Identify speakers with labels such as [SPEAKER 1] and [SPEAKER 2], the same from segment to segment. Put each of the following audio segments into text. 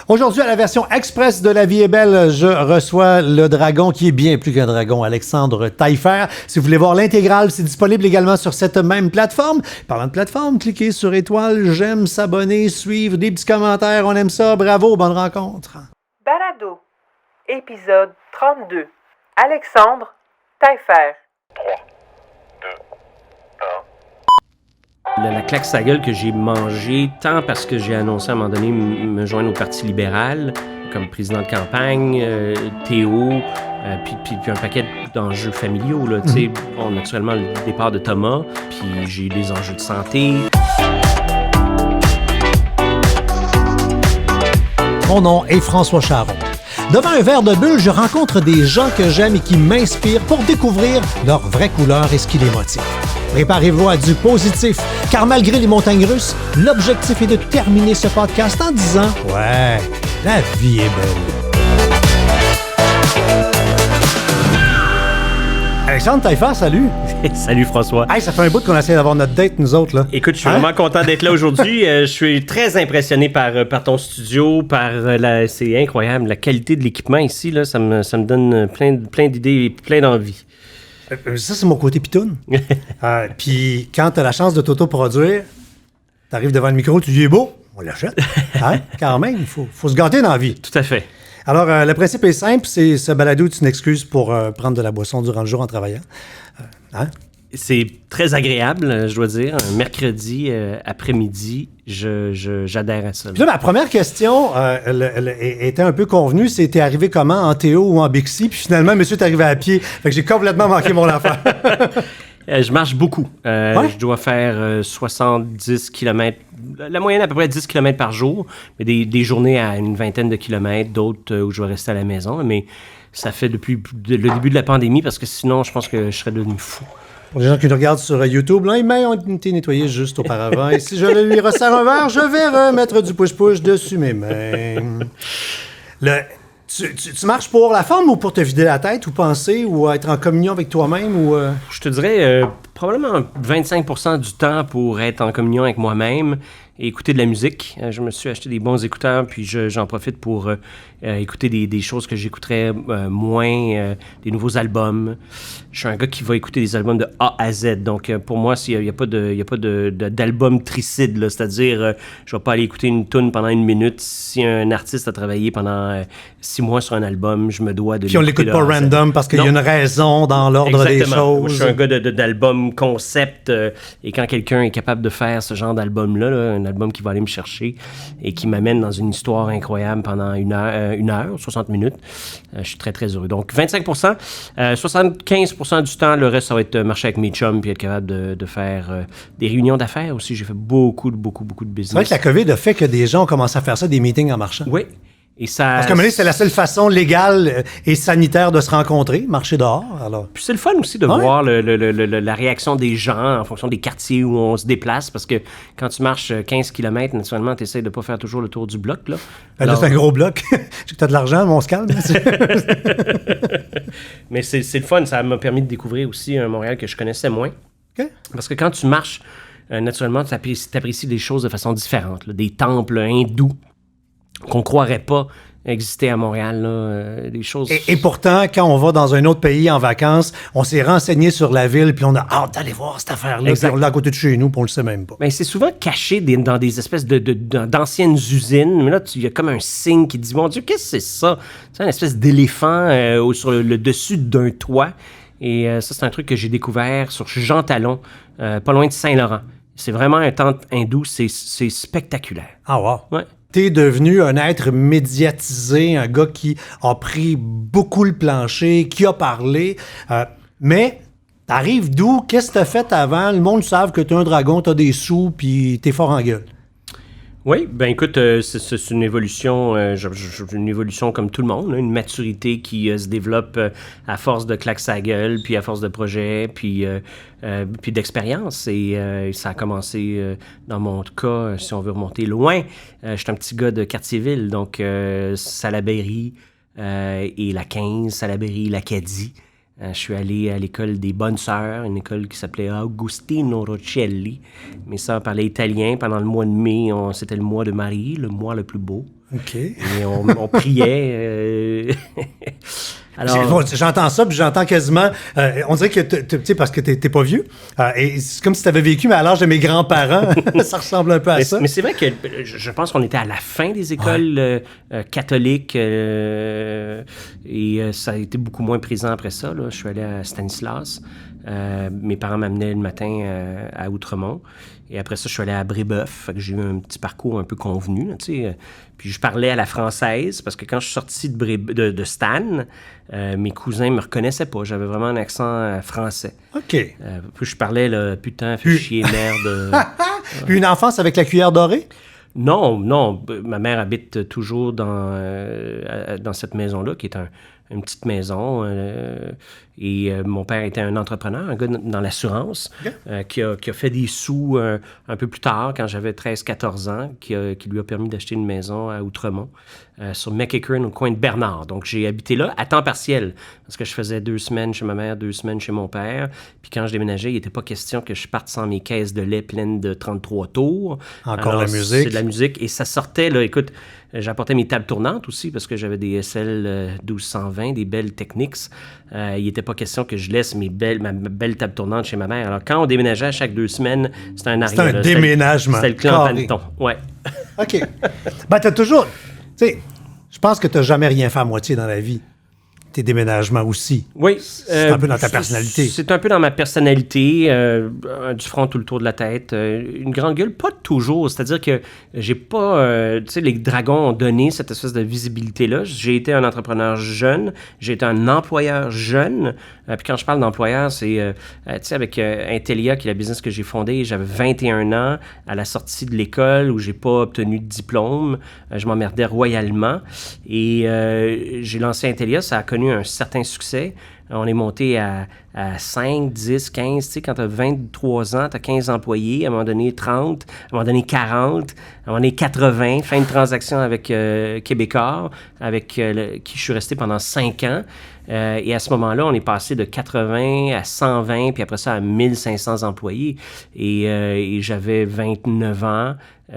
[SPEAKER 1] Aujourd'hui, à la version express de La vie est belle, je reçois le dragon qui est bien plus qu'un dragon, Alexandre Taillefer. Si vous voulez voir l'intégrale, c'est disponible également sur cette même plateforme. Parlant de plateforme, cliquez sur étoile, j'aime, s'abonner, suivre, des petits commentaires, on aime ça. Bravo, bonne rencontre.
[SPEAKER 2] Balado, épisode 32. Alexandre Taillefer.
[SPEAKER 3] 3, 2, 1.
[SPEAKER 4] La claque sa gueule que j'ai mangée, tant parce que j'ai annoncé à un moment donné me joindre au Parti libéral comme président de campagne, Théo, puis un paquet d'enjeux familiaux. Là, bon, naturellement, le départ de Thomas, puis j'ai eu des enjeux de santé.
[SPEAKER 1] Mon nom est François Charon. Devant un verre de bulle, je rencontre des gens que j'aime et qui m'inspirent pour découvrir leur vraie couleur et ce qui les motive. Préparez-vous à du positif, car malgré les montagnes russes, l'objectif est de terminer ce podcast en disant « Ouais, la vie est belle ». Alexandre Taillefer, salut!
[SPEAKER 4] Salut François.
[SPEAKER 1] Hey, ça fait un bout qu'on essaie d'avoir notre date, nous autres, là.
[SPEAKER 4] Écoute, je suis vraiment content d'être là aujourd'hui. Je suis très impressionné par ton studio, c'est incroyable, la qualité de l'équipement ici, là, ça me donne plein d'idées et plein d'envie.
[SPEAKER 1] Ça, c'est mon côté pitoune. Puis quand tu as la chance de t'autoproduire, tu arrives devant le micro, tu dis « Il est beau », on l'achète. Hein? Quand même, il faut se gâter dans la vie.
[SPEAKER 4] Tout à fait.
[SPEAKER 1] Alors, le principe est simple, c'est ce balado est une excuse pour prendre de la boisson durant le jour en travaillant.
[SPEAKER 4] C'est très agréable, je dois dire. Un mercredi après-midi, j'adhère à ça.
[SPEAKER 1] Puis là, ma première question elle était un peu convenue. C'était arrivé comment, en Théo ou en Bixi? Puis finalement, monsieur est arrivé à pied. Fait que j'ai complètement manqué mon affaire.
[SPEAKER 4] Je marche beaucoup.
[SPEAKER 1] Ouais?
[SPEAKER 4] Je dois faire 70 km. La moyenne, à peu près 10 km par jour. Mais des journées à une vingtaine de kilomètres, d'autres où je vais rester à la maison. Mais ça fait depuis le début de la pandémie, parce que sinon, je pense que je serais devenu fou.
[SPEAKER 1] Pour les gens qui nous regardent sur YouTube, là, les mains ont été nettoyées juste auparavant. Et si je lui resserre un verre, je vais remettre du push-push dessus mes mains. Tu marches pour la forme ou pour te vider la tête ou penser ou être en communion avec toi-même? Ou
[SPEAKER 4] Je te dirais probablement 25% du temps pour être en communion avec moi-même et écouter de la musique. Je me suis acheté des bons écouteurs, puis j'en profite pour écouter des choses que j'écouterais moins, des nouveaux albums. Je suis un gars qui va écouter des albums de A à Z. Donc, pour moi, il n'y a pas d'album tricide, là. C'est-à-dire, je ne vais pas aller écouter une toune pendant une minute. Si un artiste a travaillé pendant 6 mois sur un album, je me dois de
[SPEAKER 1] puis on l'écoute pas random parce qu'il y a une raison dans l'ordre des choses.
[SPEAKER 4] Moi, je suis un gars d'album concept. Et quand quelqu'un est capable de faire ce genre d'album-là, là, un album qui va aller me chercher et qui m'amène dans une histoire incroyable pendant une heure, 60 minutes, je suis très, très heureux. Donc, 25%, 75% du temps, le reste, ça va être marcher avec mes chums puis être capable de faire des réunions d'affaires aussi. J'ai fait beaucoup de business.
[SPEAKER 1] C'est vrai que la COVID a fait que des gens ont commencé à faire ça, des meetings en marchant.
[SPEAKER 4] Oui. Et ça,
[SPEAKER 1] parce que c'est la seule façon légale et sanitaire de se rencontrer, marcher dehors. Alors.
[SPEAKER 4] Puis c'est le fun aussi de voir la réaction des gens en fonction des quartiers où on se déplace, parce que quand tu marches 15 km, naturellement, tu essaies de ne pas faire toujours le tour du bloc. Là,
[SPEAKER 1] là c'est un gros bloc. Tu as de l'argent, mais on se calme.
[SPEAKER 4] Mais c'est le fun. Ça m'a permis de découvrir aussi un Montréal que je connaissais moins.
[SPEAKER 1] Okay.
[SPEAKER 4] Parce que quand tu marches, naturellement, tu apprécies les choses de façon différente. Là. Des temples hindous qu'on croirait pas exister à Montréal, là, des choses...
[SPEAKER 1] Et pourtant, quand on va dans un autre pays en vacances, on s'est renseigné sur la ville, puis on a hâte d'aller voir cette affaire-là, puis on l'a à côté de chez nous, puis on le sait même pas.
[SPEAKER 4] Ben, c'est souvent caché dans des espèces d'anciennes usines, mais là, il y a comme un signe qui dit « Mon Dieu, qu'est-ce que c'est ça? » C'est une espèce d'éléphant sur le dessus d'un toit, et ça, c'est un truc que j'ai découvert sur Jean Talon, pas loin de Saint-Laurent. C'est vraiment un temple hindou, c'est spectaculaire.
[SPEAKER 1] Ah wow!
[SPEAKER 4] Ouais.
[SPEAKER 1] T'es devenu un être médiatisé, un gars qui a pris beaucoup le plancher, qui a parlé, mais t'arrives d'où? Qu'est-ce que t'as fait avant? Le monde savent que t'es un dragon, t'as des sous, puis t'es fort en gueule.
[SPEAKER 4] Oui, ben écoute, c'est une évolution, une évolution comme tout le monde, hein, une maturité qui se développe à force de claque sa gueule, puis à force de projets, puis d'expérience. Et ça a commencé, dans mon cas, si on veut remonter loin, je suis un petit gars de Cartierville, donc Salaberry et la 15, Salaberry, l'Acadie. Je suis allé à l'école des Bonnes Sœurs, une école qui s'appelait Augustino Rocelli. Mes sœurs parlaient italien. Pendant le mois de mai, c'était le mois de Marie, le mois le plus beau.
[SPEAKER 1] OK.
[SPEAKER 4] Et on priait. Alors,
[SPEAKER 1] J'entends ça, puis j'entends quasiment... on dirait que, tu sais, parce que t'es pas vieux, et c'est comme si t'avais vécu, mais à l'âge de mes grands-parents, ça ressemble un peu à ça.
[SPEAKER 4] Mais c'est vrai que je pense qu'on était à la fin des écoles catholiques, et ça a été beaucoup moins présent après ça. Là. Je suis allé à Stanislas. Mes parents m'amenaient le matin à Outremont. Et après ça, je suis allé à Brébeuf. Fait que j'ai eu un petit parcours un peu convenu. Là, puis je parlais à la française parce que quand je suis sorti de Stan, mes cousins me reconnaissaient pas. J'avais vraiment un accent français.
[SPEAKER 1] OK.
[SPEAKER 4] Puis je parlais, là, putain, fais chier, merde.
[SPEAKER 1] Puis une enfance avec la cuillère dorée?
[SPEAKER 4] Non. Ma mère habite toujours dans cette maison-là, qui est une petite maison. Et mon père était un entrepreneur, un gars dans l'assurance, qui a fait des sous un peu plus tard, quand j'avais 13-14 ans, qui lui a permis d'acheter une maison à Outremont, sur McEachern, au coin de Bernard. Donc, j'ai habité là à temps partiel, parce que je faisais 2 semaines chez ma mère, 2 semaines chez mon père. Puis quand je déménageais, il n'était pas question que je parte sans mes caisses de lait pleines de 33 tours.
[SPEAKER 1] Encore
[SPEAKER 4] Alors,
[SPEAKER 1] la musique.
[SPEAKER 4] C'est de la musique. Et ça sortait, là, écoute... J'apportais mes tables tournantes aussi parce que j'avais des SL 1220, des belles Technics. Il n'était pas question que je laisse ma belle table tournante chez ma mère. Alors, quand on déménageait à chaque 2 semaines, c'était un arrière.
[SPEAKER 1] C'était un déménagement.
[SPEAKER 4] C'était le clan Panton. Ouais.
[SPEAKER 1] OK. Ben, t'as toujours... Tu sais, je pense que t'as jamais rien fait à moitié dans la vie. Tes déménagements aussi.
[SPEAKER 4] Oui.
[SPEAKER 1] C'est un peu dans ta personnalité.
[SPEAKER 4] C'est un peu dans ma personnalité. Du front tout le tour de la tête. Une grande gueule, pas toujours. C'est-à-dire que j'ai pas... tu sais, les dragons ont donné cette espèce de visibilité-là. J'ai été un entrepreneur jeune. J'ai été un employeur jeune. Puis quand je parle d'employeur, c'est... tu sais, avec Intellia, qui est la business que j'ai fondée, j'avais 21 ans à la sortie de l'école où j'ai pas obtenu de diplôme. Je m'emmerdais royalement. Et j'ai lancé Intellia. Ça a connu un certain succès. On est monté à 5, 10, 15. Tu sais, quand tu as 23 ans, tu as 15 employés. À un moment donné, 30. À un moment donné, 40. À un moment donné, 80. Fin de transaction avec Québécois, avec qui je suis resté pendant 5 ans. Et à ce moment-là, on est passé de 80 à 120, puis après ça, à 1500 employés. Et j'avais 29 ans, tu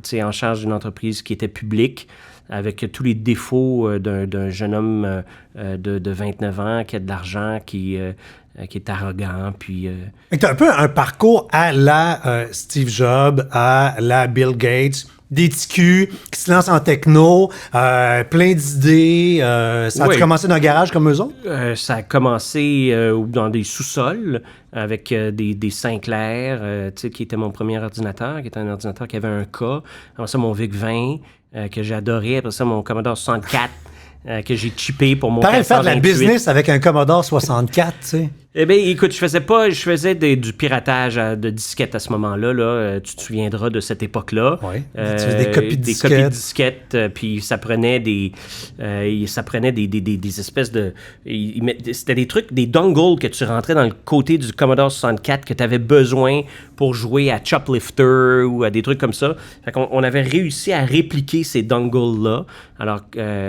[SPEAKER 4] sais, en charge d'une entreprise qui était publique, avec tous les défauts d'un jeune homme de 29 ans qui a de l'argent, qui est arrogant, puis...
[SPEAKER 1] Tu as un peu un parcours à la Steve Jobs, à la Bill Gates, des ticus qui se lancent en techno, plein d'idées. Ça a commencé dans un garage comme eux autres?
[SPEAKER 4] Ça a commencé dans des sous-sols avec des Sinclair, tu sais, qui était mon premier ordinateur, qui était un ordinateur qui avait un K. Après ça, mon VIC-20, que j'ai adoré. Après ça, mon Commodore 64, que j'ai chippé pour mon 428.
[SPEAKER 1] Faire de la business avec un Commodore 64, tu sais.
[SPEAKER 4] Eh bien, écoute, je faisais du piratage de disquettes à ce moment-là. Là. Tu te souviendras de cette époque-là.
[SPEAKER 1] Oui. Tu faisais des copies de disquettes.
[SPEAKER 4] Des copies de disquettes, puis ça prenait des espèces de... C'était des trucs, des dongles que tu rentrais dans le côté du Commodore 64 que tu avais besoin pour jouer à Choplifter ou à des trucs comme ça. Fait qu'on avait réussi à répliquer ces dongles-là. Alors,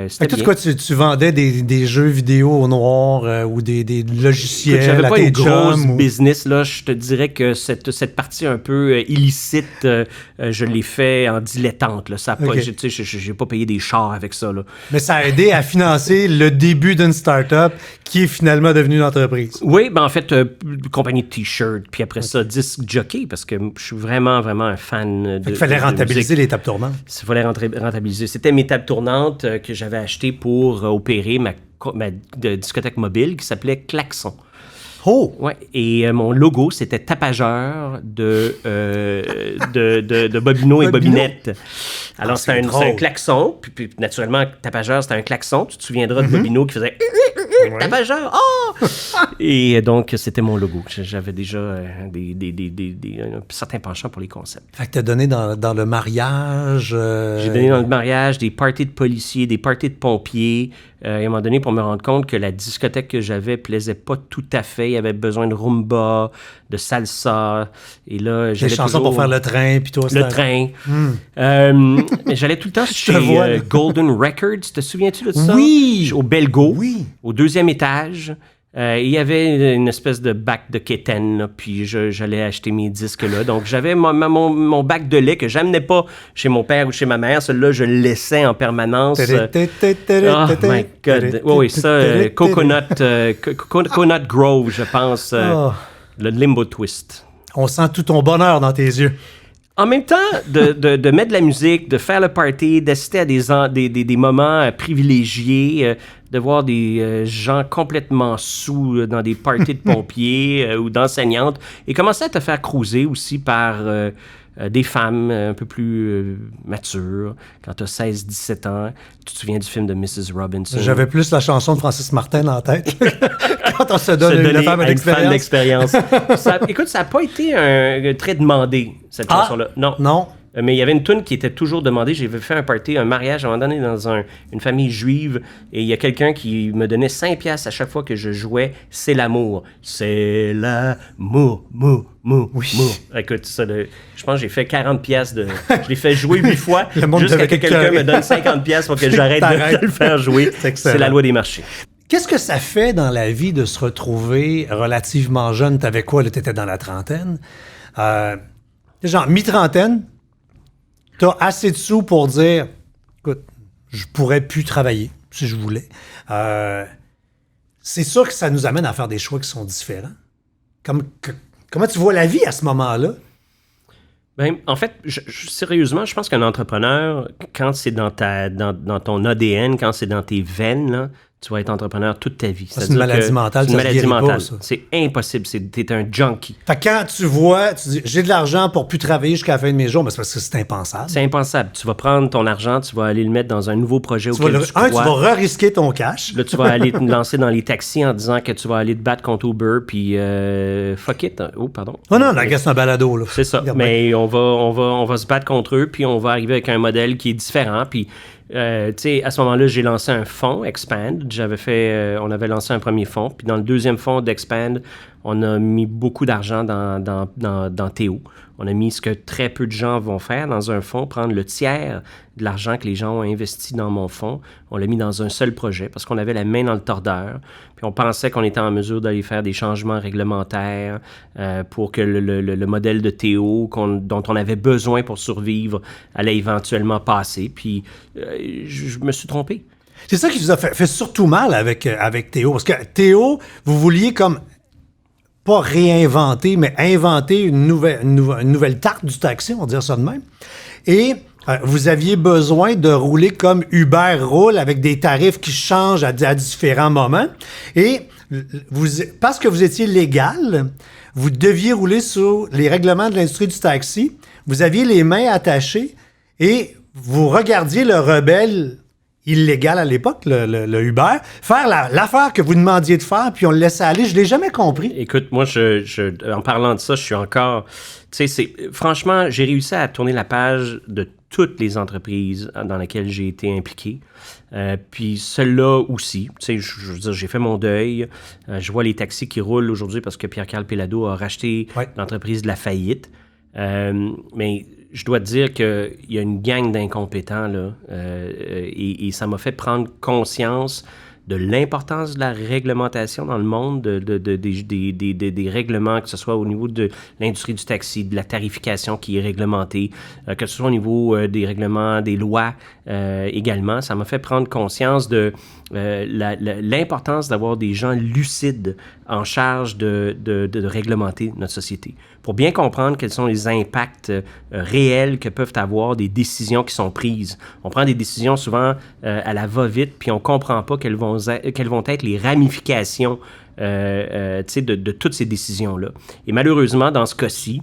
[SPEAKER 4] c'était
[SPEAKER 1] tout quoi, tu vendais des jeux vidéo au noir ou des logiciels.
[SPEAKER 4] J'avais pas une grosse business, là. Je te dirais que cette partie un peu illicite, je l'ai fait en dilettante, là. Ça a pas, j'ai pas payé des chars avec ça, là.
[SPEAKER 1] Mais ça a aidé à financer le début d'une start-up qui est finalement devenue une entreprise.
[SPEAKER 4] Oui, ben en fait, compagnie de t-shirts, puis après ça, disc jockey, parce que je suis vraiment, vraiment un fan de...
[SPEAKER 1] Il fallait rentabiliser les tables tournantes.
[SPEAKER 4] Il fallait rentabiliser. C'était mes tables tournantes que j'avais achetées pour opérer ma discothèque mobile qui s'appelait Klaxon.
[SPEAKER 1] Oh!
[SPEAKER 4] Ouais, et mon logo, c'était tapageur de bobino et bobinette. Alors, c'est un klaxon, puis naturellement, tapageur, c'était un klaxon. Tu te souviendras de bobino qui faisait tapageur, oh! Et donc, c'était mon logo. J'avais déjà un certain penchant pour les concepts.
[SPEAKER 1] Fait que t'as donné dans le mariage...
[SPEAKER 4] J'ai donné dans le mariage, des parties de policiers, des parties de pompiers. Et à un moment donné, pour me rendre compte que la discothèque que j'avais plaisait pas tout à fait. Il y avait besoin de rumba, de salsa. Et là, j'allais
[SPEAKER 1] des chansons pour faire le train, puis toi,
[SPEAKER 4] le train. J'allais tout le temps chez Golden Records. Te souviens-tu de ça?
[SPEAKER 1] Oui!
[SPEAKER 4] Au Belgo.
[SPEAKER 1] Oui.
[SPEAKER 4] Au 2e étage. Il y avait une espèce de bac de quétaine, là, puis j'allais acheter mes disques là. Donc, j'avais mon bac de lait que j'amenais pas chez mon père ou chez ma mère. Celui-là, je le laissais en permanence. Oh my God. Oui, ça, Coconut Grove, je pense. Le Limbo Twist.
[SPEAKER 1] On sent tout ton bonheur dans tes yeux.
[SPEAKER 4] En même temps, de mettre de la musique, de faire le party, d'assister à des moments privilégiés, de voir des gens complètement sous dans des parties de pompiers ou d'enseignantes, et commencer à te faire cruiser aussi par des femmes un peu plus matures, quand tu as 16-17 ans. Tu te souviens du film de Mrs. Robinson?
[SPEAKER 1] J'avais plus la chanson de Francis Martin en tête. Quand on se donne une femme d'expérience.
[SPEAKER 4] Écoute, ça n'a pas été très demandé, cette chanson-là. Non. Mais il y avait une toune qui était toujours demandée. J'avais fait un party, un mariage à un moment donné dans une famille juive, et il y a quelqu'un qui me donnait 5$ à chaque fois que je jouais « C'est l'amour ». « C'est l'amour, mou. Écoute, ça, je pense que j'ai fait 40$. Je l'ai fait jouer 8 fois jusqu'à que quelqu'un me donne 50$ pour que j'arrête de le faire jouer. C'est la loi des marchés.
[SPEAKER 1] Qu'est-ce que ça fait dans la vie de se retrouver relativement jeune? T'avais quoi? Tu étais dans la trentaine. Genre mi-trentaine. T'as assez de sous pour dire, écoute, je pourrais plus travailler si je voulais. C'est sûr que ça nous amène à faire des choix qui sont différents. Comment tu vois la vie à ce moment-là?
[SPEAKER 4] Ben, en fait, sérieusement, je pense qu'un entrepreneur, quand c'est dans ton ADN, quand c'est dans tes veines, là, tu vas être entrepreneur toute ta vie.
[SPEAKER 1] C'est une maladie mentale.
[SPEAKER 4] C'est une maladie mentale. C'est impossible. T'es un junkie.
[SPEAKER 1] Fait que quand tu vois, tu dis, j'ai de l'argent pour plus travailler jusqu'à la fin de mes jours, mais c'est parce que c'est impensable.
[SPEAKER 4] C'est impensable. Tu vas prendre ton argent, tu vas aller le mettre dans un nouveau projet auquel tu crois.
[SPEAKER 1] Tu vas re-risquer ton cash.
[SPEAKER 4] Là, tu vas aller te lancer dans les taxis en disant que tu vas aller te battre contre Uber, puis fuck it. Oh, pardon.
[SPEAKER 1] Oh non, la c'est un balado, là.
[SPEAKER 4] C'est ça. Mais on va se battre contre eux, puis on va arriver avec un modèle qui est différent, puis tu sais, à ce moment-là, j'ai lancé un fonds, Expand. On avait lancé un premier fonds. Puis dans le deuxième fonds d'Expand, on a mis beaucoup d'argent dans Théo. On a mis ce que très peu de gens vont faire dans un fonds, prendre le tiers de l'argent que les gens ont investi dans mon fonds. On l'a mis dans un seul projet parce qu'on avait la main dans le tordeur. Puis on pensait qu'on était en mesure d'aller faire des changements réglementaires pour que le modèle de Théo dont on avait besoin pour survivre allait éventuellement passer. Puis je me suis trompé.
[SPEAKER 1] C'est ça qui vous a fait surtout mal avec Théo. Parce que Théo, vous vouliez comme pas réinventer, mais inventer une nouvelle tarte du taxi, on va dire ça de même. Et vous aviez besoin de rouler comme Uber roule, avec des tarifs qui changent à différents moments. Et parce que vous étiez légal, vous deviez rouler sous les règlements de l'industrie du taxi. Vous aviez les mains attachées et vous regardiez le rebelle illégal à l'époque, le Uber, faire l'affaire que vous demandiez de faire, puis on le laissait aller. Je ne l'ai jamais compris.
[SPEAKER 4] Écoute, moi, en parlant de ça, je suis encore... Tu sais, franchement, j'ai réussi à tourner la page de toutes les entreprises dans lesquelles j'ai été impliqué. Puis celle-là aussi, tu sais, je veux dire, j'ai fait mon deuil. Je vois les taxis qui roulent aujourd'hui parce que Pierre-Carl Péladeau a racheté l'entreprise de la faillite. Mais je dois te dire qu'il y a une gang d'incompétents, là, et ça m'a fait prendre conscience de l'importance de la réglementation dans le monde, des règlements, que ce soit au niveau de l'industrie du taxi, de la tarification qui est réglementée, que ce soit au niveau des règlements, des lois également. Ça m'a fait prendre conscience de l'importance d'avoir des gens lucides en charge de réglementer notre société. Pour bien comprendre quels sont les impacts réels que peuvent avoir des décisions qui sont prises. On prend des décisions souvent à la va-vite, puis on ne comprend pas quelles vont être les ramifications de toutes ces décisions-là. Et malheureusement, dans ce cas-ci,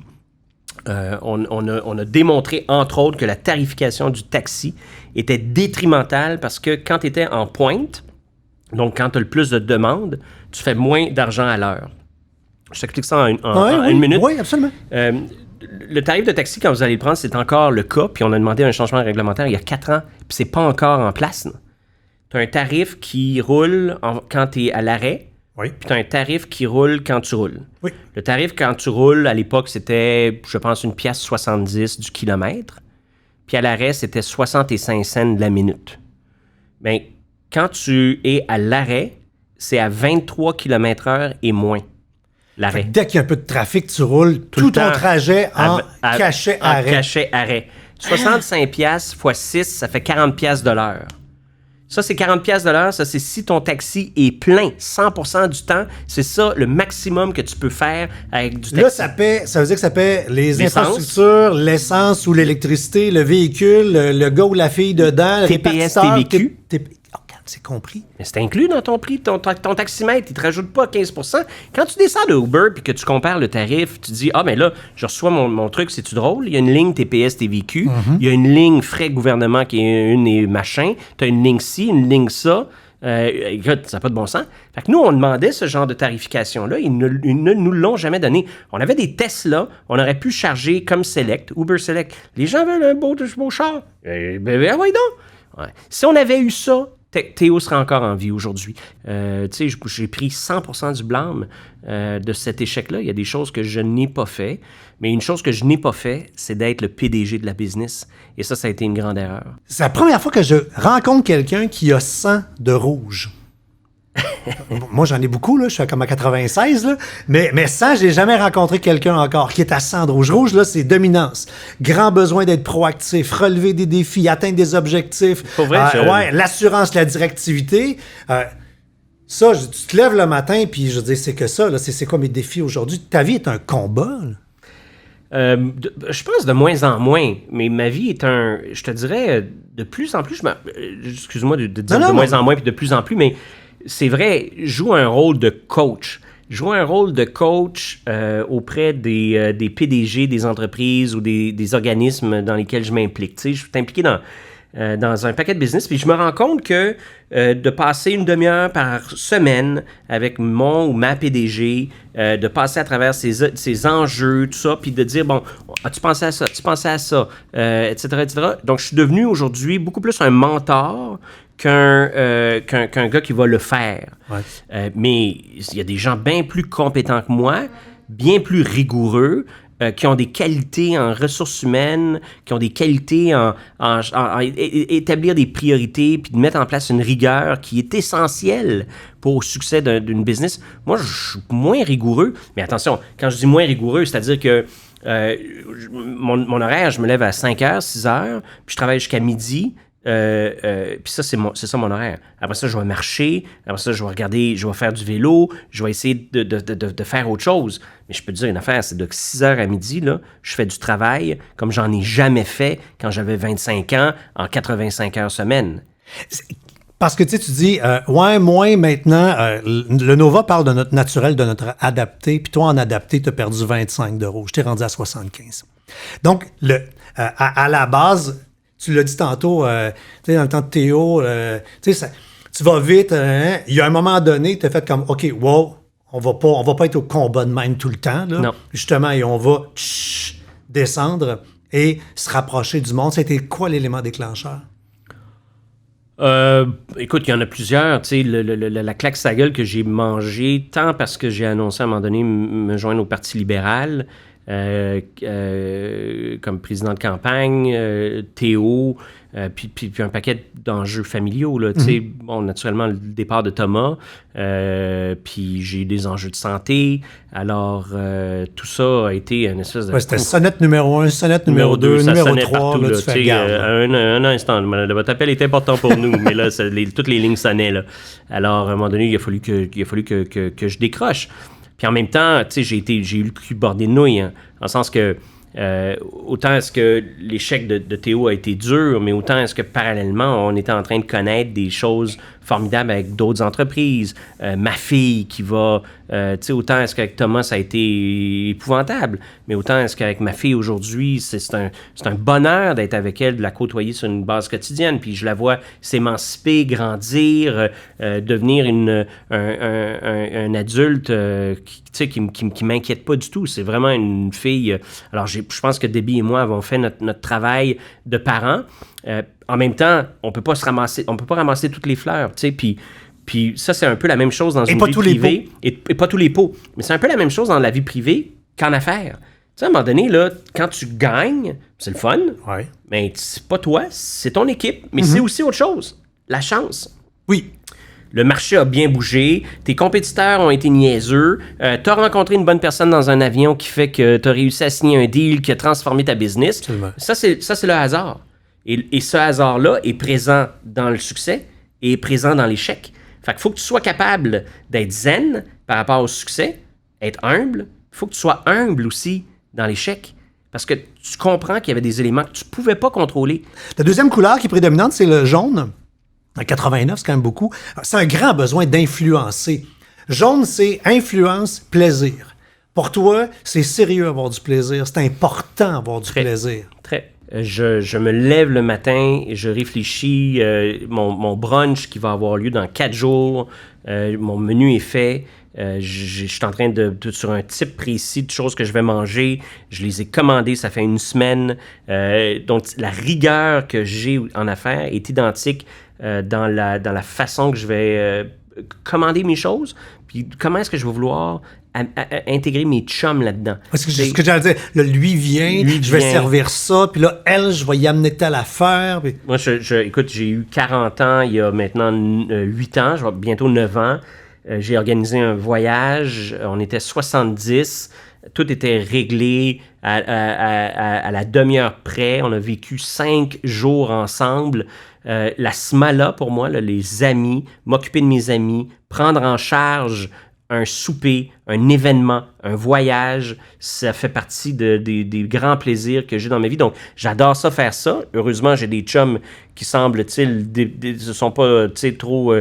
[SPEAKER 4] on a démontré, entre autres, que la tarification du taxi était détrimentale parce que quand tu étais en pointe, donc quand tu as le plus de demandes, tu fais moins d'argent à l'heure. Je t'explique ça en une minute.
[SPEAKER 1] Oui, absolument.
[SPEAKER 4] Le tarif de taxi, quand vous allez le prendre, c'est encore le cas, puis on a demandé un changement réglementaire il y a 4 ans, puis c'est pas encore en place. Tu as un tarif qui roule quand tu es à l'arrêt, puis tu as un tarif qui roule quand tu roules. Oui. Le tarif quand tu roules, à l'époque, c'était, je pense, 1,70$ du kilomètre, puis à l'arrêt, c'était 65 cents de la minute. Mais quand tu es à l'arrêt, c'est à 23 km/h et moins. L'arrêt.
[SPEAKER 1] Dès qu'il y a un peu de trafic, tu roules tout ton trajet en cachet-arrêt.
[SPEAKER 4] Cachet-arrêt. 65$ x 6, ça fait 40$ de l'heure. Ça, c'est 40$ de l'heure. Ça, c'est si ton taxi est plein 100% du temps. C'est ça le maximum que tu peux faire avec du taxi.
[SPEAKER 1] Là, ça veut dire que ça paie les infrastructures, l'essence ou l'électricité, le véhicule, le gars ou la fille dedans, le
[SPEAKER 4] TPS,
[SPEAKER 1] répartiteur.
[SPEAKER 4] TVQ.
[SPEAKER 1] C'est compris.
[SPEAKER 4] Mais c'est inclus dans ton prix. Ton taximètre, il ne te rajoute pas 15%. Quand tu descends de Uber et que tu compares le tarif, tu dis, mais là, je reçois mon truc, c'est-tu drôle? Il y a une ligne TPS, TVQ. Il y a une ligne frais gouvernement qui est une et machin. Tu as une ligne ci, une ligne ça. Écoute, ça n'a pas de bon sens. Fait que nous, on demandait ce genre de tarification-là. Ils ne nous l'ont jamais donné. On avait des Tesla. On aurait pu charger comme Select, Uber Select. Les gens veulent un beau char. Oui, donc. Ouais. Si on avait eu ça, Théo serait encore en vie aujourd'hui. Tu sais, j'ai pris 100% du blâme de cet échec-là. Il y a des choses que je n'ai pas fait. Mais une chose que je n'ai pas fait, c'est d'être le PDG de la business. Et ça a été une grande erreur.
[SPEAKER 1] C'est la première fois que je rencontre quelqu'un qui a 100 de rouge. Moi, j'en ai beaucoup, là. Je suis comme à 96, là. Mais 100, je n'ai jamais rencontré quelqu'un encore qui est à 100 de rouge. Rouge, là, c'est dominance. Grand besoin d'être proactif, relever des défis, atteindre des objectifs.
[SPEAKER 4] Pour vrai,
[SPEAKER 1] l'assurance, la directivité. Ça, tu te lèves le matin, puis je dis, c'est que ça, là. C'est quoi mes défis aujourd'hui? Ta vie est un combat, là.
[SPEAKER 4] Je pense de moins en moins, mais ma vie est je te dirais, de plus en plus, excuse-moi de dire de moins en moins puis de plus en plus, mais c'est vrai, je joue un rôle de coach. Je joue un rôle de coach auprès des PDG des entreprises ou des organismes dans lesquels je m'implique. Tu sais, je suis impliqué dans un paquet de business, puis je me rends compte que de passer une demi-heure par semaine avec mon ou ma PDG, de passer à travers ces enjeux, tout ça, puis de dire, bon, as-tu pensé à ça, etc., etc. Donc, je suis devenu aujourd'hui beaucoup plus un mentor qu'un gars qui va le faire. Ouais. Mais il y a des gens bien plus compétents que moi, bien plus rigoureux, qui ont des qualités en ressources humaines, qui ont des qualités en établir des priorités, puis de mettre en place une rigueur qui est essentielle pour le succès d'une business. Moi, je suis moins rigoureux, mais attention, quand je dis moins rigoureux, c'est-à-dire que mon horaire, je me lève à 5h, 6h, puis je travaille jusqu'à midi. Puis ça, c'est ça mon horaire. Après ça, je vais marcher. Après ça, je vais faire du vélo. Je vais essayer de faire autre chose. Mais je peux te dire une affaire, c'est de 6h à midi, là, je fais du travail comme j'en ai jamais fait quand j'avais 25 ans en 85 heures semaine.
[SPEAKER 1] Parce que tu dis, moins maintenant, le Nova parle de notre naturel, de notre adapté, puis toi, en adapté, tu as perdu 25 de rouge. Je t'ai rendu à 75. Donc, à la base, tu l'as dit tantôt, tu sais, dans le temps de Théo, tu sais, tu vas vite. Il y a un moment donné, tu as fait comme, OK, wow, on va pas être au combat de même tout le temps. Là.
[SPEAKER 4] Non.
[SPEAKER 1] Justement, et on va descendre et se rapprocher du monde. C'était quoi l'élément déclencheur?
[SPEAKER 4] Écoute, il y en a plusieurs. Tu sais, la claque sa gueule que j'ai mangée, tant parce que j'ai annoncé à un moment donné me joindre au Parti libéral, comme président de campagne, Théo, puis un paquet d'enjeux familiaux. Là, bon, naturellement, le départ de Thomas, puis j'ai eu des enjeux de santé. Alors, tout ça a été une espèce de...
[SPEAKER 1] Ouais, c'était sonnette numéro 1, sonnette numéro 2, numéro 3.
[SPEAKER 4] Partout,
[SPEAKER 1] là, tu fais garde.
[SPEAKER 4] Un instant, votre appel est important pour nous, mais là, toutes les lignes sonnaient. Là. Alors, à un moment donné, il a fallu que je décroche. Puis en même temps, tu sais, j'ai eu le cul bordé de nouilles, hein, dans le sens que autant est-ce que l'échec de Théo a été dur, mais autant est-ce que parallèlement, on était en train de connaître des choses formidables avec d'autres entreprises. Ma fille qui va... tu sais, autant est-ce qu'avec Thomas, ça a été épouvantable, mais autant est-ce qu'avec ma fille aujourd'hui, c'est un bonheur d'être avec elle, de la côtoyer sur une base quotidienne. Puis je la vois s'émanciper, grandir, devenir un adulte qui m'inquiète pas du tout. C'est vraiment une fille... alors, je pense que Debbie et moi avons fait notre travail de parents. En même temps, on peut pas ramasser toutes les fleurs, tu sais, puis ça, c'est un peu la même chose dans une vie privée. Et pas tous les pots. Mais c'est un peu la même chose dans la vie privée qu'en affaires. Tu sais, à un moment donné, là, quand tu gagnes, c'est le fun,
[SPEAKER 1] ouais.
[SPEAKER 4] Mais c'est pas toi, c'est ton équipe, mais c'est aussi autre chose, la chance.
[SPEAKER 1] Oui.
[SPEAKER 4] le marché a bien bougé, tes compétiteurs ont été niaiseux, tu as rencontré une bonne personne dans un avion qui fait que tu as réussi à signer un deal qui a transformé ta business.
[SPEAKER 1] Absolument.
[SPEAKER 4] Ça, c'est le hasard. Et ce hasard-là est présent dans le succès et est présent dans l'échec. Fait qu'il faut que tu sois capable d'être zen par rapport au succès, être humble. Il faut que tu sois humble aussi dans l'échec. Parce que tu comprends qu'il y avait des éléments que tu ne pouvais pas contrôler.
[SPEAKER 1] La deuxième couleur qui est prédominante, c'est le jaune. En 89, c'est quand même beaucoup. C'est un grand besoin d'influencer. Jaune, c'est influence, plaisir. Pour toi, c'est sérieux avoir du plaisir. C'est important avoir du plaisir.
[SPEAKER 4] Très. Je me lève le matin et je réfléchis. Mon brunch qui va avoir lieu dans 4 jours. Mon menu est fait. Je suis en train de sur un type précis de choses que je vais manger. Je les ai commandées, ça fait une semaine. Donc, la rigueur que j'ai en affaires est identique dans la façon que je vais commander mes choses. Puis, comment est-ce que je vais vouloir intégrer mes chums là-dedans.
[SPEAKER 1] Parce que ce que j'allais dire, là, lui vient, je vais servir ça, puis là, elle, je vais y amener telle affaire. Puis...
[SPEAKER 4] Moi, écoute, j'ai eu 40 ans, il y a maintenant 8 ans, je vais bientôt 9 ans. J'ai organisé un voyage, on était 70, tout était réglé à la demi-heure près. On a vécu 5 jours ensemble. La Smala, pour moi, là, les amis, m'occuper de mes amis, prendre en charge un souper, un événement, un voyage, ça fait partie des grands plaisirs que j'ai dans ma vie. Donc, j'adore ça, faire ça. Heureusement, j'ai des chums qui semblent-ils ne sont pas trop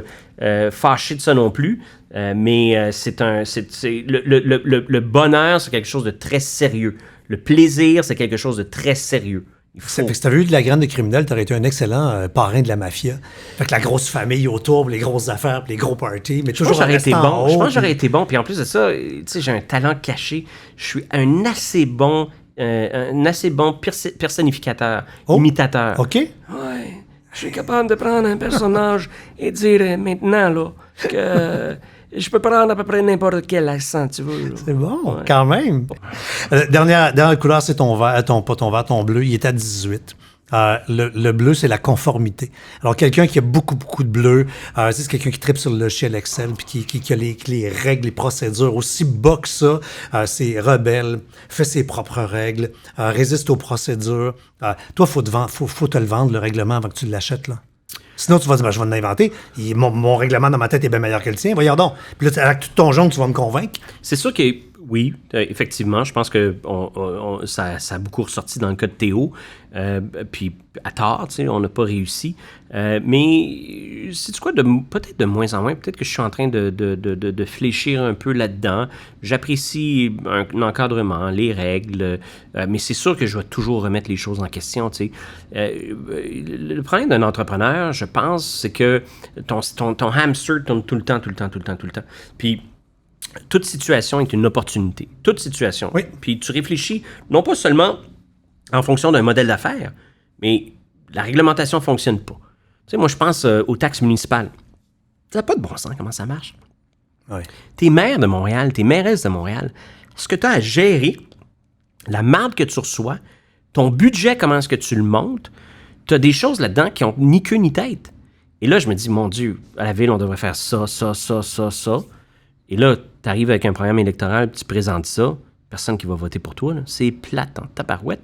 [SPEAKER 4] fâchés de ça non plus. Mais le bonheur, c'est quelque chose de très sérieux. Le plaisir, c'est quelque chose de très sérieux.
[SPEAKER 1] Fait que si t'avais eu de la graine de criminel, t'aurais été un excellent parrain de la mafia. Fait que la grosse famille autour, les grosses affaires, les gros parties, mais toujours
[SPEAKER 4] j'aurais été bon.
[SPEAKER 1] Je
[SPEAKER 4] pense que j'aurais été bon. Puis en plus de ça, j'ai un talent caché. Je suis un assez bon personnificateur, imitateur.
[SPEAKER 1] OK.
[SPEAKER 4] Ouais. Je suis capable de prendre un personnage et dire maintenant là que je peux prendre à peu près n'importe quel accent tu veux. Là.
[SPEAKER 1] C'est bon, quand même. Dernière couleur, c'est ton vert, ton bleu. Il est à 18. Le bleu, c'est la conformité. Alors, quelqu'un qui a beaucoup de bleu, c'est quelqu'un qui tripe sur le logiciel Excel puis qui a les règles, les procédures aussi bas que ça. C'est rebelle, fait ses propres règles, résiste aux procédures. Toi, faut te le vendre, le règlement, avant que tu l'achètes, là. Sinon, tu vas dire, je vais l'inventer. Mon règlement dans ma tête est bien meilleur que le tien. Voyons donc. Puis là, avec tout ton jaune, tu vas me convaincre.
[SPEAKER 4] C'est sûr que, oui, effectivement, je pense que ça a beaucoup ressorti dans le cas de Théo. Puis, à tort, tu sais, on n'a pas réussi. Mais, sais-tu quoi, peut-être de moins en moins, peut-être que je suis en train de fléchir un peu là-dedans. J'apprécie un encadrement, les règles, mais c'est sûr que je vais toujours remettre les choses en question, tu sais. Le problème d'un entrepreneur, je pense, c'est que ton hamster tourne tout le temps. Puis, toute situation est une opportunité. Toute situation.
[SPEAKER 1] Oui.
[SPEAKER 4] Puis tu réfléchis, non pas seulement en fonction d'un modèle d'affaires, mais la réglementation ne fonctionne pas. Tu sais, moi, je pense aux taxes municipales. Ça n'a pas de bon sens comment ça marche.
[SPEAKER 1] Oui.
[SPEAKER 4] T'es maire de Montréal, t'es mairesse de Montréal. Est-ce que tu as à gérer la marde que tu reçois, ton budget, comment est-ce que tu le montes? Tu as des choses là-dedans qui n'ont ni queue ni tête. Et là, je me dis, mon Dieu, à la ville, on devrait faire ça. Et là, tu arrives avec un programme électoral, tu présentes ça, personne qui va voter pour toi. Là. C'est plate en tabarouette.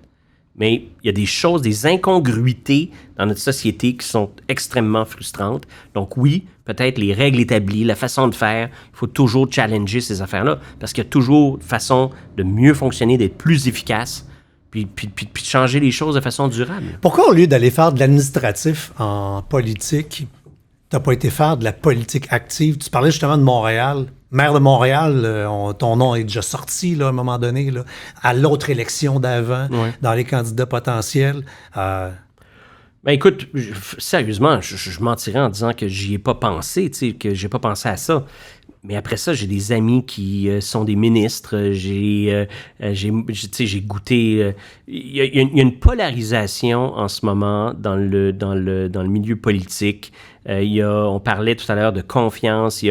[SPEAKER 4] Mais il y a des choses, des incongruités dans notre société qui sont extrêmement frustrantes. Donc oui, peut-être les règles établies, la façon de faire, il faut toujours challenger ces affaires-là parce qu'il y a toujours une façon de mieux fonctionner, d'être plus efficace, puis de changer les choses de façon durable.
[SPEAKER 1] Pourquoi, au lieu d'aller faire de l'administratif en politique, t'as pas été faire de la politique active? Tu parlais justement de Montréal. Maire de Montréal, ton nom est déjà sorti là, à un moment donné, là, à l'autre élection d'avant, dans les candidats potentiels.
[SPEAKER 4] Ben écoute, sérieusement, je mentirais en disant que j'y ai pas pensé, tu sais, que j'ai pas pensé à ça. Mais après ça, j'ai des amis qui sont des ministres. J'ai goûté. Il y a une polarisation en ce moment dans le milieu politique. On parlait tout à l'heure de confiance.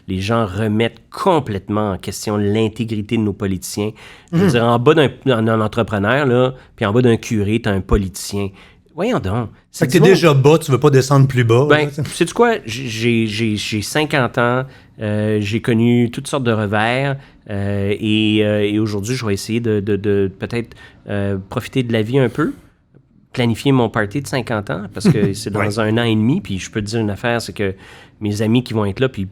[SPEAKER 4] Les gens remettent complètement en question l'intégrité de nos politiciens. Je veux dire, en bas d'un entrepreneur, là, puis en bas d'un curé, tu as un politicien. Voyons donc.
[SPEAKER 1] Fait que t'es déjà bas, tu veux pas descendre plus bas.
[SPEAKER 4] Ben, sais-tu quoi? J'ai 50 ans, j'ai connu toutes sortes de revers, et aujourd'hui, je vais essayer de peut-être profiter de la vie un peu, planifier mon party de 50 ans, parce que c'est dans un an et demi, puis je peux te dire une affaire, c'est que mes amis qui vont être là, puis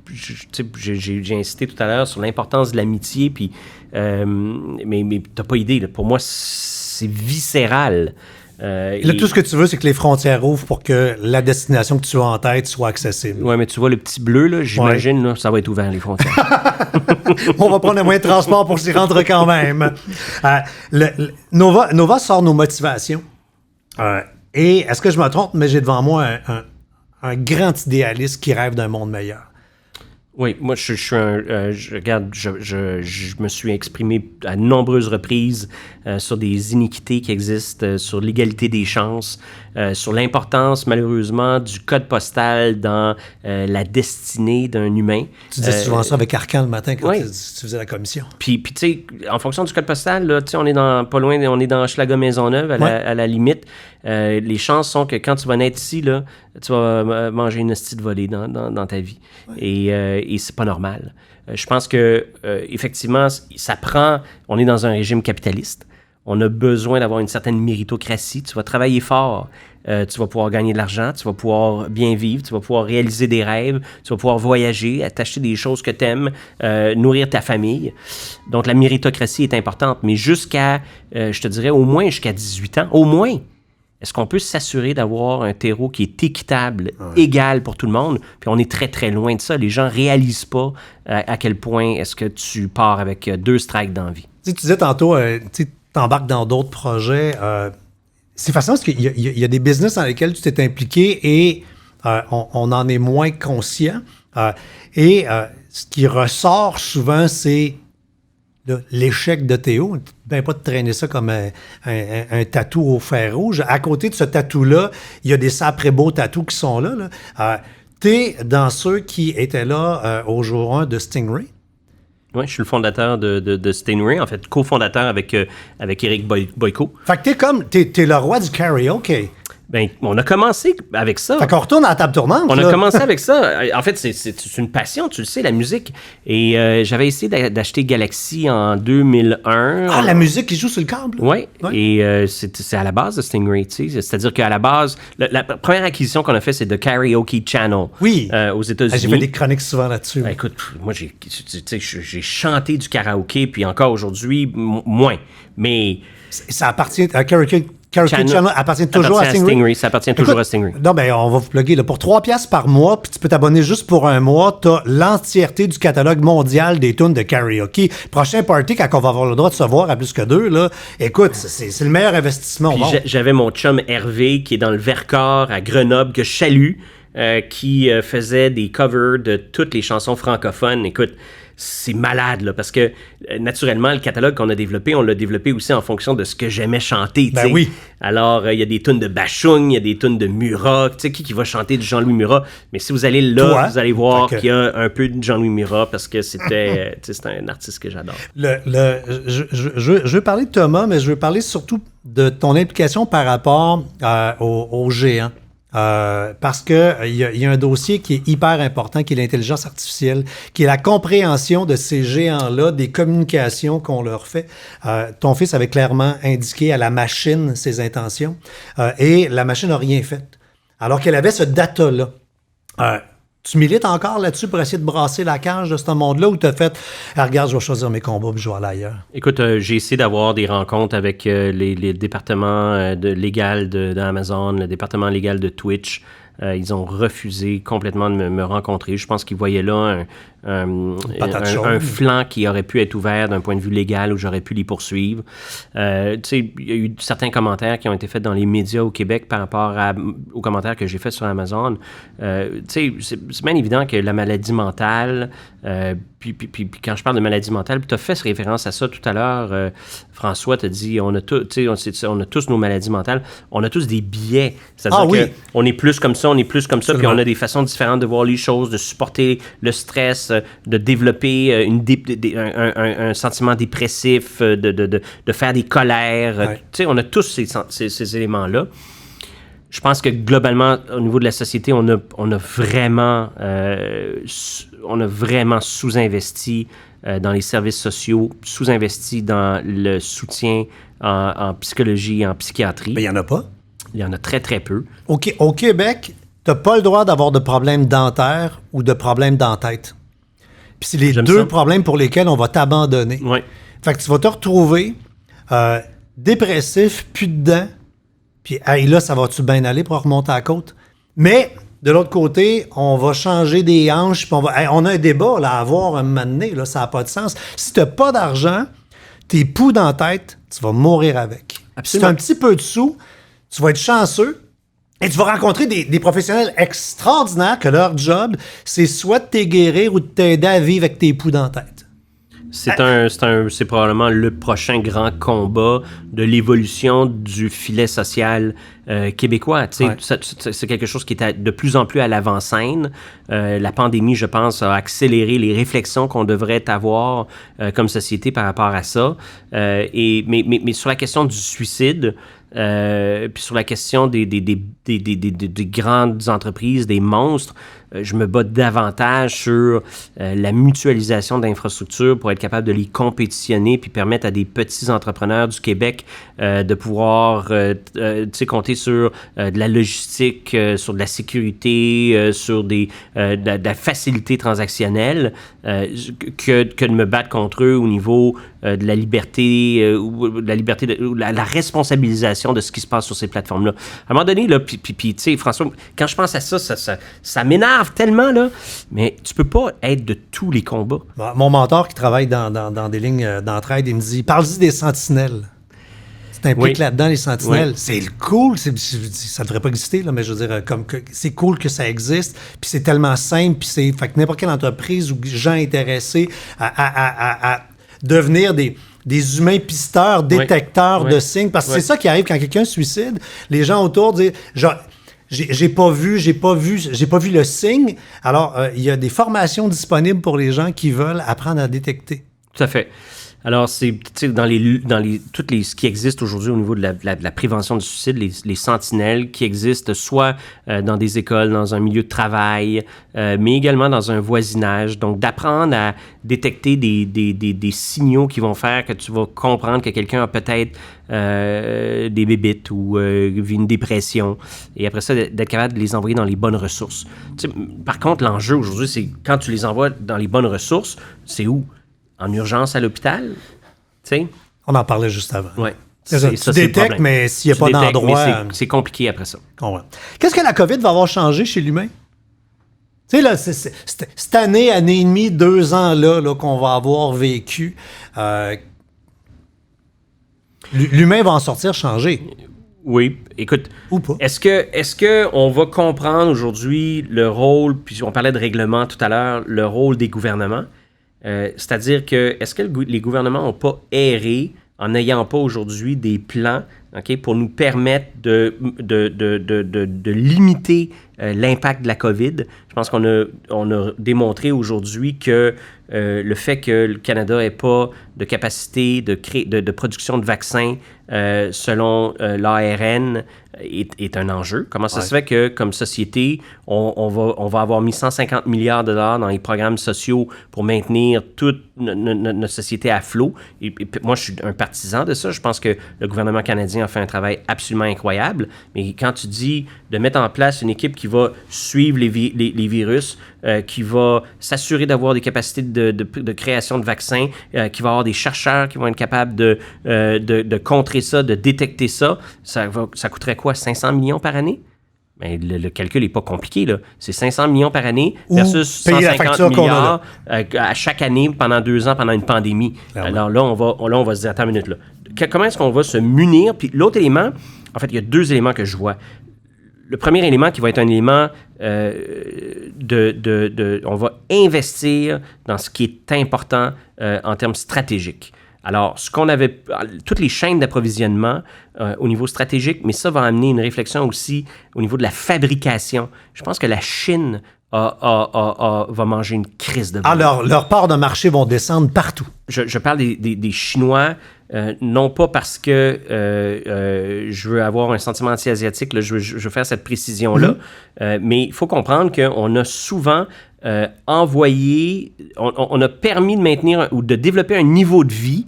[SPEAKER 4] j'ai insisté tout à l'heure sur l'importance de l'amitié, puis mais t'as pas idée, là, pour moi, c'est viscéral.
[SPEAKER 1] Là, tout ce que tu veux, c'est que les frontières ouvrent pour que la destination que tu as en tête soit accessible.
[SPEAKER 4] Oui, mais tu vois, le petit bleu, là, j'imagine, là, ça va être ouvert, les frontières.
[SPEAKER 1] On va prendre un moyen de transport pour s'y rendre quand même. Nova sort nos motivations. Et est-ce que je me trompe, mais j'ai devant moi un grand idéaliste qui rêve d'un monde meilleur.
[SPEAKER 4] Oui, moi, je suis regarde, je me suis exprimé à de nombreuses reprises sur des iniquités qui existent, sur l'égalité des chances, sur l'importance, malheureusement, du code postal dans la destinée d'un humain.
[SPEAKER 1] Tu disais souvent ça avec Arcan le matin quand
[SPEAKER 4] oui.
[SPEAKER 1] tu faisais la commission.
[SPEAKER 4] Puis tu sais, en fonction du code postal, là, on est pas loin, on est dans Hochelaga-Maisonneuve, à la limite. Les chances sont que quand tu vas naître ici, là, tu vas manger une hostie de volée dans ta vie. Ouais. Et c'est pas normal. Je pense que, effectivement, ça prend... On est dans un régime capitaliste. On a besoin d'avoir une certaine méritocratie. Tu vas travailler fort. Tu vas pouvoir gagner de l'argent. Tu vas pouvoir bien vivre. Tu vas pouvoir réaliser des rêves. Tu vas pouvoir voyager, t'acheter des choses que tu aimes, nourrir ta famille. Donc, la méritocratie est importante. Mais jusqu'à, je te dirais, au moins jusqu'à 18 ans, au moins... Est-ce qu'on peut s'assurer d'avoir un terreau qui est équitable, égal pour tout le monde? Puis on est très, très loin de ça. Les gens ne réalisent pas à quel point est-ce que tu pars avec 2 strikes dans la vie.
[SPEAKER 1] Tu disais tantôt, tu t'embarques dans d'autres projets. C'est fascinant parce qu'il y a des business dans lesquels tu t'es impliqué et on en est moins conscient. Ce qui ressort souvent, c'est l'échec de Théo. Ben pas de traîner ça comme un tatou au fer rouge. À côté de ce tatou-là, il y a des sacrés beaux tatous qui sont là. T'es dans ceux qui étaient là au jour 1 de Stingray.
[SPEAKER 4] Oui, je suis le fondateur de Stingray, en fait, cofondateur avec Éric Boyko.
[SPEAKER 1] Fait que t'es le roi du karaoke.
[SPEAKER 4] Ben, on a commencé avec ça.
[SPEAKER 1] Fait qu'on retourne à la table tournante.
[SPEAKER 4] On a commencé avec ça. En fait, c'est une passion, tu le sais, la musique. Et j'avais essayé d'acheter Galaxy en 2001.
[SPEAKER 1] Ah, la musique qui joue sur le câble?
[SPEAKER 4] Oui. Et c'est à la base de Stingray, tu sais. C'est-à-dire qu'à la base, la première acquisition qu'on a fait, c'est The Karaoke Channel.
[SPEAKER 1] Oui.
[SPEAKER 4] Aux États-Unis.
[SPEAKER 1] J'ai fait des chroniques souvent là-dessus.
[SPEAKER 4] Ben, écoute, moi, j'ai chanté du karaoké, puis encore aujourd'hui, moins. Mais...
[SPEAKER 1] Ça appartient à Karaoke Channel appartient toujours à Stingray.
[SPEAKER 4] Ça appartient toujours à Stingray.
[SPEAKER 1] Non, ben, on va vous plugger. Là, pour 3$ par mois, puis tu peux t'abonner juste pour un mois, tu as l'entièreté du catalogue mondial des tunes de karaoke. Prochain party, quand on va avoir le droit de se voir à plus que 2, là, écoute, c'est le meilleur investissement au monde.
[SPEAKER 4] J'avais mon chum Hervé, qui est dans le Vercors à Grenoble, que je salue, qui faisait des covers de toutes les chansons francophones. Écoute, c'est malade, là, parce que, naturellement, le catalogue qu'on a développé, on l'a développé aussi en fonction de ce que j'aimais chanter, tu sais.
[SPEAKER 1] Ben oui.
[SPEAKER 4] Alors, il y a des tunes de Bachung, il y a des tunes de Murat, tu sais, qui va chanter du Jean-Louis Murat, mais si vous allez là, vous allez voir qu'il y a un peu de Jean-Louis Murat, parce que c'était un artiste que j'adore.
[SPEAKER 1] Je veux parler de Thomas, mais je veux parler surtout de ton implication par rapport aux géants. Parce que il y a un dossier qui est hyper important, qui est l'intelligence artificielle, qui est la compréhension de ces géants-là, des communications qu'on leur fait. Ton fils avait clairement indiqué à la machine ses intentions, et la machine n'a rien fait. Alors qu'elle avait ce data-là. Tu milites encore là-dessus pour essayer de brasser la cage de ce monde-là, ou t'as fait « Regarde, je vais choisir mes combats puis je vais aller ailleurs ».
[SPEAKER 4] Écoute, j'ai essayé d'avoir des rencontres avec les départements légal d'Amazon, le département légal de Twitch. Ils ont refusé complètement de me rencontrer. Je pense qu'ils voyaient là un flanc qui aurait pu être ouvert d'un point de vue légal où j'aurais pu les poursuivre. Tu sais, il y a eu certains commentaires qui ont été faits dans les médias au Québec par rapport aux commentaires que j'ai faits sur Amazon. Tu sais, c'est bien évident que la maladie mentale, puis quand je parle de maladie mentale, puis tu as fait référence à ça tout à l'heure, François t'a dit, on a tous nos maladies mentales, on a tous des biais. C'est-à-dire qu'on est plus comme ça, on est plus comme ça, puis on a des façons différentes de voir les choses, de supporter le stress, de développer un sentiment dépressif, de faire des colères. Ouais. Tu sais, on a tous ces éléments-là. Je pense que globalement, au niveau de la société, on a vraiment sous-investi dans les services sociaux, sous-investi dans le soutien en psychologie et en psychiatrie.
[SPEAKER 1] Mais il n'y en a pas.
[SPEAKER 4] Il y en a très, très peu.
[SPEAKER 1] Au Québec, tu n'as pas le droit d'avoir de problème dentaire ou de problème dentête. Puis c'est les deux problèmes pour lesquels on va t'abandonner.
[SPEAKER 4] Ouais.
[SPEAKER 1] Fait que tu vas te retrouver dépressif, plus de dents. Puis hey, là, ça va-tu bien aller pour remonter à la côte? Mais de l'autre côté, on va changer des hanches. Puis on a un débat là, à avoir un moment donné. Là, ça n'a pas de sens. Si tu n'as pas d'argent, tes poux dans la tête, tu vas mourir avec.
[SPEAKER 4] Absolument.
[SPEAKER 1] Si tu as un petit peu de sous, tu vas être chanceux. Et tu vas rencontrer des professionnels extraordinaires que leur job, c'est soit de t'éguérir ou de t'aider à vivre avec tes poux dans la tête.
[SPEAKER 4] C'est probablement le prochain grand combat de l'évolution du filet social québécois. Ouais. C'est quelque chose qui est de plus en plus à l'avant-scène. La pandémie, je pense, a accéléré les réflexions qu'on devrait avoir comme société par rapport à ça. Mais sur la question du suicide, puis sur la question des grandes entreprises, des monstres, je me bats davantage sur la mutualisation d'infrastructures pour être capable de les compétitionner puis permettre à des petits entrepreneurs du Québec de pouvoir compter sur de la logistique, sur de la sécurité, sur de la facilité transactionnelle que de me battre contre eux au niveau de la liberté, ou la responsabilisation de ce qui se passe sur ces plateformes-là. À un moment donné, là, puis tu sais, François, quand je pense à ça m'énerve tellement, là, mais tu peux pas être de tous les combats.
[SPEAKER 1] Mon mentor qui travaille dans des lignes d'entraide, il me dit, parle-y des sentinelles. Tu t'impliques là-dedans, les sentinelles. Oui. C'est cool, ça ne devrait pas exister, là, mais je veux dire, c'est cool que ça existe, puis c'est tellement simple, puis fait que n'importe quelle entreprise ou gens intéressés à devenir des humains pisteurs, détecteurs de signes, parce que c'est ça qui arrive quand quelqu'un se suicide. Les gens autour disent, genre, j'ai pas vu le signe. Alors, il y a des formations disponibles pour les gens qui veulent apprendre à détecter.
[SPEAKER 4] Tout à fait. Alors, c'est dans ce qui existe aujourd'hui au niveau de la prévention du suicide, les sentinelles qui existent soit dans des écoles, dans un milieu de travail, mais également dans un voisinage. Donc, d'apprendre à détecter des signaux qui vont faire que tu vas comprendre que quelqu'un a peut-être des bébites ou vit une dépression. Et après ça, d'être capable de les envoyer dans les bonnes ressources. Par contre, l'enjeu aujourd'hui, c'est quand tu les envoies dans les bonnes ressources, c'est où? En urgence à l'hôpital, tu sais.
[SPEAKER 1] On en parlait juste avant.
[SPEAKER 4] Oui.
[SPEAKER 1] Tu détectes, mais s'il n'y a pas d'endroit...
[SPEAKER 4] C'est compliqué après ça.
[SPEAKER 1] Qu'est-ce que la COVID va avoir changé chez l'humain? Tu sais, là, cette année et demie, 2 ans là qu'on va avoir vécu, l'humain va en sortir changé.
[SPEAKER 4] Oui, écoute,
[SPEAKER 1] ou pas.
[SPEAKER 4] Est-ce que on va comprendre aujourd'hui le rôle, puis on parlait de règlement tout à l'heure, le rôle des gouvernements? C'est-à-dire que, est-ce que les gouvernements n'ont pas erré en n'ayant pas aujourd'hui des plans pour nous permettre de limiter l'impact de la COVID? Je pense qu'on a démontré aujourd'hui que le fait que le Canada n'ait pas de capacité de production de vaccins selon l'ARN est un enjeu. Comment ça se fait que, comme société, on va avoir mis 150 milliards de dollars dans les programmes sociaux pour maintenir toute notre société à flot? Et moi, je suis un partisan de ça. Je pense que le gouvernement canadien a fait un travail absolument incroyable. Mais quand tu dis de mettre en place une équipe qui va suivre les virus, qui va s'assurer d'avoir des capacités de création de vaccins, qui va avoir des chercheurs qui vont être capables de contrer ça, de détecter ça, ça coûterait quoi, 500 millions par année? Bien, le calcul n'est pas compliqué, là. C'est 500 millions par année versus 150 milliards à chaque année pendant 2 ans, pendant une pandémie. Alors là, on va se dire, attends une minute, là. Comment est-ce qu'on va se munir? Puis l'autre élément, en fait, il y a 2 éléments que je vois. Le premier élément qui va être un élément on va investir dans ce qui est important en termes stratégiques. Alors, toutes les chaînes d'approvisionnement au niveau stratégique, mais ça va amener une réflexion aussi au niveau de la fabrication. Je pense que la Chine va manger une crise de boue.
[SPEAKER 1] Alors, leurs parts de marché vont descendre partout.
[SPEAKER 4] Je parle des Chinois non pas parce que je veux avoir un sentiment anti-asiatique, là, je veux faire cette précision-là, mais il faut comprendre qu'on a souvent envoyé, on a permis de maintenir ou de développer un niveau de vie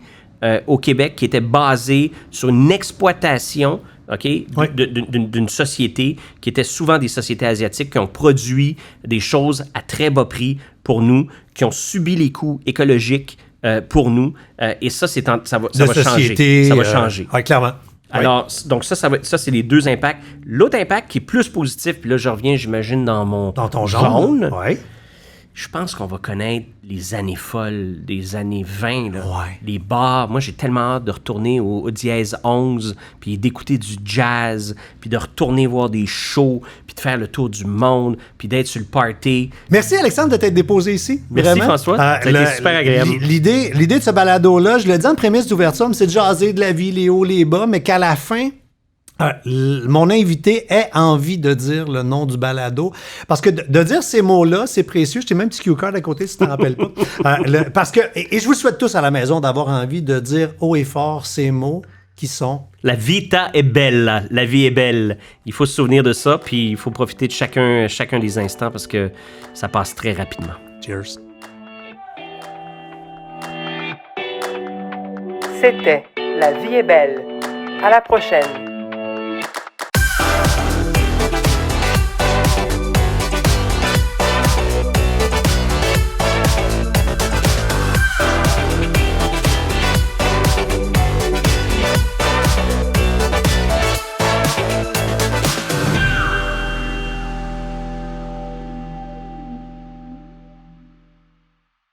[SPEAKER 4] au Québec qui était basé sur une exploitation d'une société qui était souvent des sociétés asiatiques qui ont produit des choses à très bas prix pour nous, qui ont subi les coûts écologiques pour nous. Et ça, ça va changer. Ça va changer.
[SPEAKER 1] Oui, clairement.
[SPEAKER 4] Alors, donc ça c'est les deux impacts. L'autre impact qui est plus positif, puis là, je reviens, j'imagine, dans ton jaune.
[SPEAKER 1] Oui.
[SPEAKER 4] Je pense qu'on va connaître les années folles des années 20, là.
[SPEAKER 1] Ouais.
[SPEAKER 4] Les bars. Moi, j'ai tellement hâte de retourner au dièse 11, puis d'écouter du jazz, puis de retourner voir des shows, puis de faire le tour du monde, puis d'être sur le party.
[SPEAKER 1] Merci, Alexandre, de t'être déposé ici.
[SPEAKER 4] Merci,
[SPEAKER 1] vraiment.
[SPEAKER 4] François. Ça a été super agréable.
[SPEAKER 1] L'idée de ce balado-là, je le dis en prémisse d'ouverture, mais c'est de jaser de la vie, les hauts, les bas, mais qu'à la fin... mon invité ait envie de dire le nom du balado. Parce que de dire ces mots-là, c'est précieux. Je t'ai même un petit cue card à côté si tu t'en rappelles pas. Parce que, et je vous souhaite tous à la maison d'avoir envie de dire haut et fort ces mots qui sont...
[SPEAKER 4] La vita est belle. La vie est belle. Il faut se souvenir de ça, puis il faut profiter de chacun des instants parce que ça passe très rapidement.
[SPEAKER 1] Cheers.
[SPEAKER 2] C'était La vie est belle. À la prochaine.